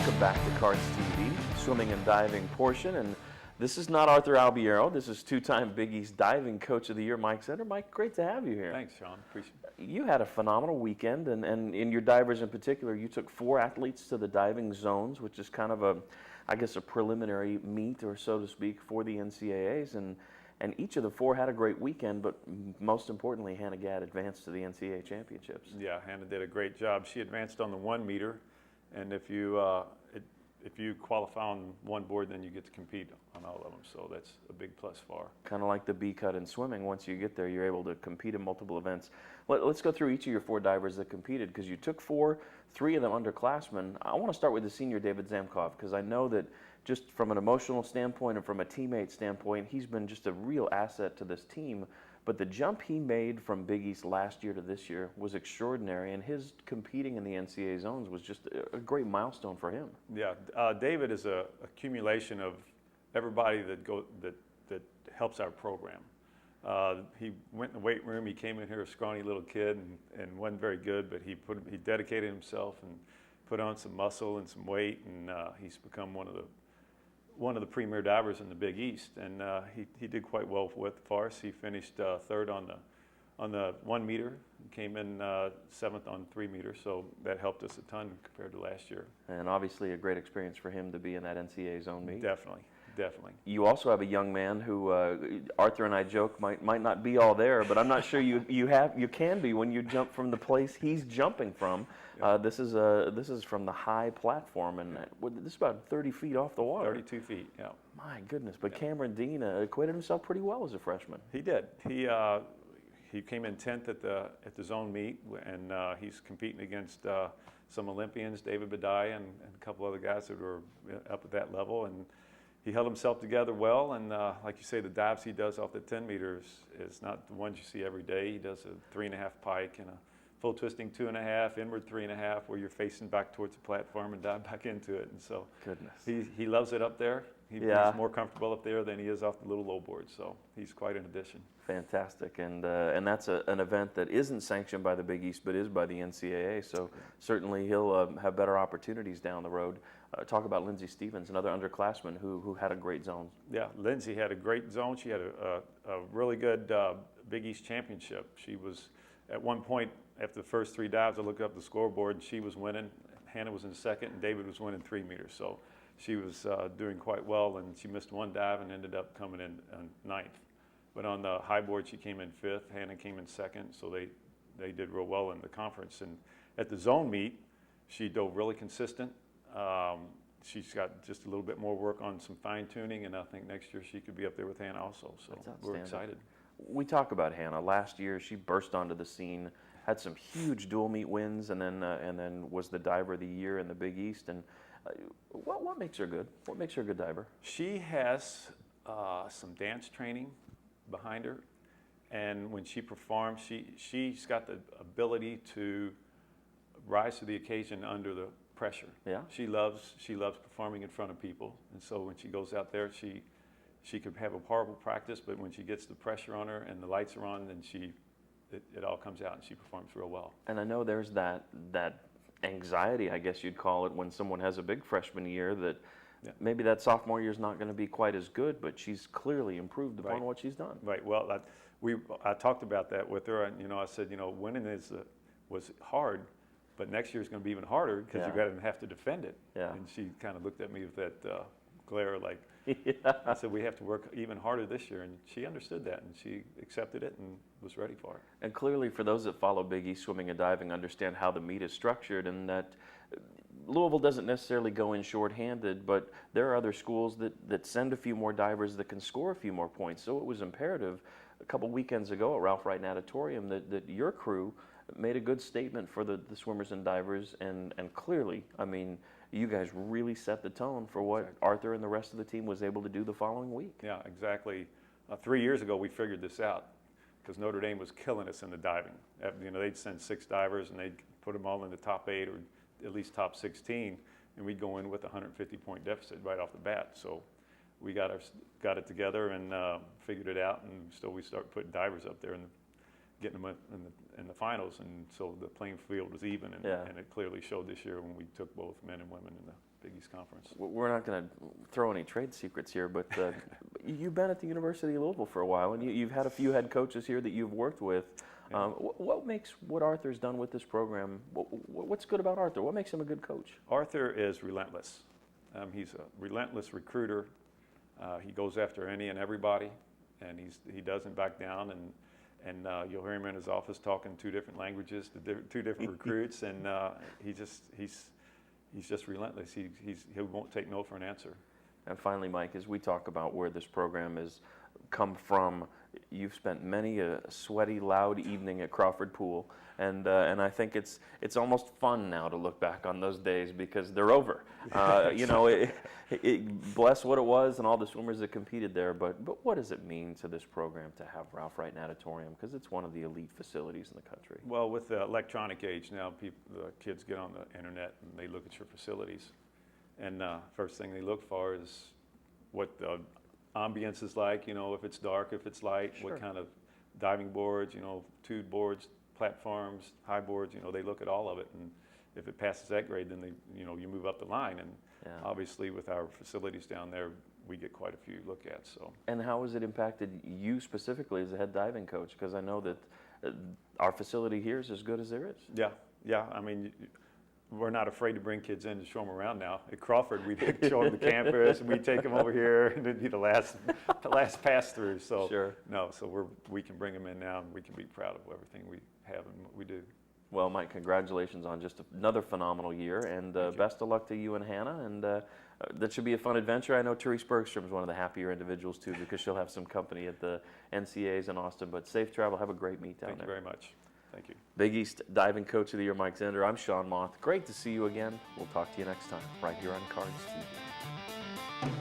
Welcome back to Cards TV, swimming and diving portion. And this is not Arthur Albiero. This is two-time Big East Diving Coach of the Year, Mike Sender. Mike, great to have you here. Thanks, Sean. Appreciate it. You had a phenomenal weekend, and in your divers in particular, you took 4 athletes to the diving zones, which is kind of I guess, a preliminary meet, or so to speak, for the NCAAs. And each of the 4 had a great weekend, but most importantly, Hannah Gadd advanced to the NCAA championships. Yeah, Hannah did a great job. She advanced on the 1 meter, and if you qualify on one board, then you get to compete on all of them. So that's a big plus for her. Kind of like the B cut in swimming. Once you get there, you're able to compete in multiple events. Let's go through each of your 4 divers that competed, because you took 4, 3 of them underclassmen. I want to start with the senior David Zamkov, because I know that just from an emotional standpoint and from a teammate standpoint, he's been just a real asset to this team. But the jump he made from Big East last year to this year was extraordinary, and his competing in the NCAA zones was just a great milestone for him. Yeah, David is a accumulation of everybody that helps our program. He went in the weight room. He came in here a scrawny little kid and wasn't very good, but he dedicated himself and put on some muscle and some weight, and he's become one of the premier divers in the Big East, and he did quite well for us. He finished 3rd on the 1 meter, came in 7th on 3 meters, so that helped us a ton compared to last year. And obviously a great experience for him to be in that NCAA zone meet. Definitely. You also have a young man who Arthur and I joke might not be all there, but I'm not sure you can be when you jump from the place he's jumping from. Yeah. This is from the high platform, and this is about 30 feet off the water. 32 feet, yeah. My goodness, but yeah. Cameron Dean acquitted himself pretty well as a freshman. He did. He came in 10th at the zone meet, and he's competing against some Olympians, David Badai and a couple other guys that were up at that level, and he held himself together well, and like you say, the dives he does off the 10 meters is not the ones you see every day. He does a 3.5 pike and a full twisting 2.5, inward 3.5, where you're facing back towards the platform and dive back into it. And so goodness, he loves it up there. He's more comfortable up there than he is off the little low board, so he's quite an addition. Fantastic, and that's an event that isn't sanctioned by the Big East, but is by the NCAA, so certainly he'll have better opportunities down the road. Talk about Lindsay Stevens, another underclassman who had a great zone. Yeah, Lindsay had a great zone. She had a really good Big East championship. She was, at one point, after the first 3 dives, I looked up the scoreboard, and she was winning. Hannah was in 2nd, and David was winning 3 meters. So she was doing quite well, and she missed 1 dive and ended up coming in 9th. But on the high board, she came in 5th. Hannah came in 2nd, so they did real well in the conference. And at the zone meet, she dove really consistent. She's got just a little bit more work on some fine tuning, and I think next year she could be up there with Hannah also. So we're excited. We talk about Hannah. Last year she burst onto the scene, had some huge dual meet wins, and then was the diver of the year in the Big East. And what makes her good? What makes her a good diver? She has some dance training behind her, and when she performs, she's got the ability to rise to the occasion under the pressure. Yeah. She loves performing in front of people, and so when she goes out there, she could have a horrible practice, but when she gets the pressure on her and the lights are on, then it all comes out and she performs real well. And I know there's that anxiety, I guess you'd call it, when someone has a big freshman year that maybe that sophomore year is not going to be quite as good, but she's clearly improved upon what she's done. Right. Well, I talked about that with her, and I said, winning was hard. But next year is going to be even harder because you're going to have to defend it. Yeah. And she kind of looked at me with that glare like, I said, we have to work even harder this year. And she understood that, and she accepted it and was ready for it. And clearly, for those that follow Big East Swimming and Diving, understand how the meet is structured, and that Louisville doesn't necessarily go in shorthanded, but there are other schools that send a few more divers that can score a few more points. So it was imperative a couple weekends ago at Ralph Wright Natatorium that your crew made a good statement for the swimmers and divers, and clearly, I mean, you guys really set the tone for what Arthur and the rest of the team was able to do the following week. Yeah, exactly. 3 years ago, we figured this out because Notre Dame was killing us in the diving. They'd send 6 divers, and they'd put them all in the top 8 or at least top 16, and we'd go in with a 150-point deficit right off the bat. So we got it together and figured it out, and so we start putting divers up there and getting them in the finals, and so the playing field was even, and it clearly showed this year when we took both men and women Big East Conference. We're not going to throw any trade secrets here, but you've been at the University of Louisville for a while, and you've had a few head coaches here that you've worked with. Yeah. What makes what Arthur's done with this program, what's good about Arthur? What makes him a good coach? Arthur is relentless. He's a relentless recruiter. He goes after any and everybody, and he doesn't back down. And you'll hear him in his office talking 2 different languages to 2 different recruits, and he's just relentless. He won't take no for an answer. And finally, Mike, as we talk about where this program has come from, you've spent many a sweaty, loud evening at Crawford Pool, and I think it's almost fun now to look back on those days because they're over. You know, bless what it was and all the swimmers that competed there, but what does it mean to this program to have Ralph Wright Natatorium? Because it's one of the elite facilities in the country. Well, with the electronic age now, the kids get on the internet and they look at your facilities, and first thing they look for is what the ambience is like, you know, if it's dark, if it's light, Sure. what kind of diving boards, you know, tube boards, platforms, high boards, you know, they look at all of it, and if it passes that grade, then you move up the line, and Yeah. obviously with our facilities down there, we get quite a few look at. So. And how has it impacted you specifically as a head diving coach? Because I know that our facility here is as good as there is. Yeah. I mean, we're not afraid to bring kids in to show them around now. At Crawford, we show them the campus, and we take them over here, and it'd be the last pass through. So Sure. No, so we can bring them in now, and we can be proud of everything we have and what we do. Well, Mike, congratulations on just another phenomenal year, and best of luck to you and Hannah. And that should be a fun adventure. I know Therese Bergstrom's one of the happier individuals too, because she'll have some company at the NCAAs in Austin. But safe travel. Have a great meet down there. Thank you very much. Thank you. Big East Diving Coach of the Year, Mike Zender. I'm Sean Moth. Great to see you again. We'll talk to you next time, right here on Cards TV.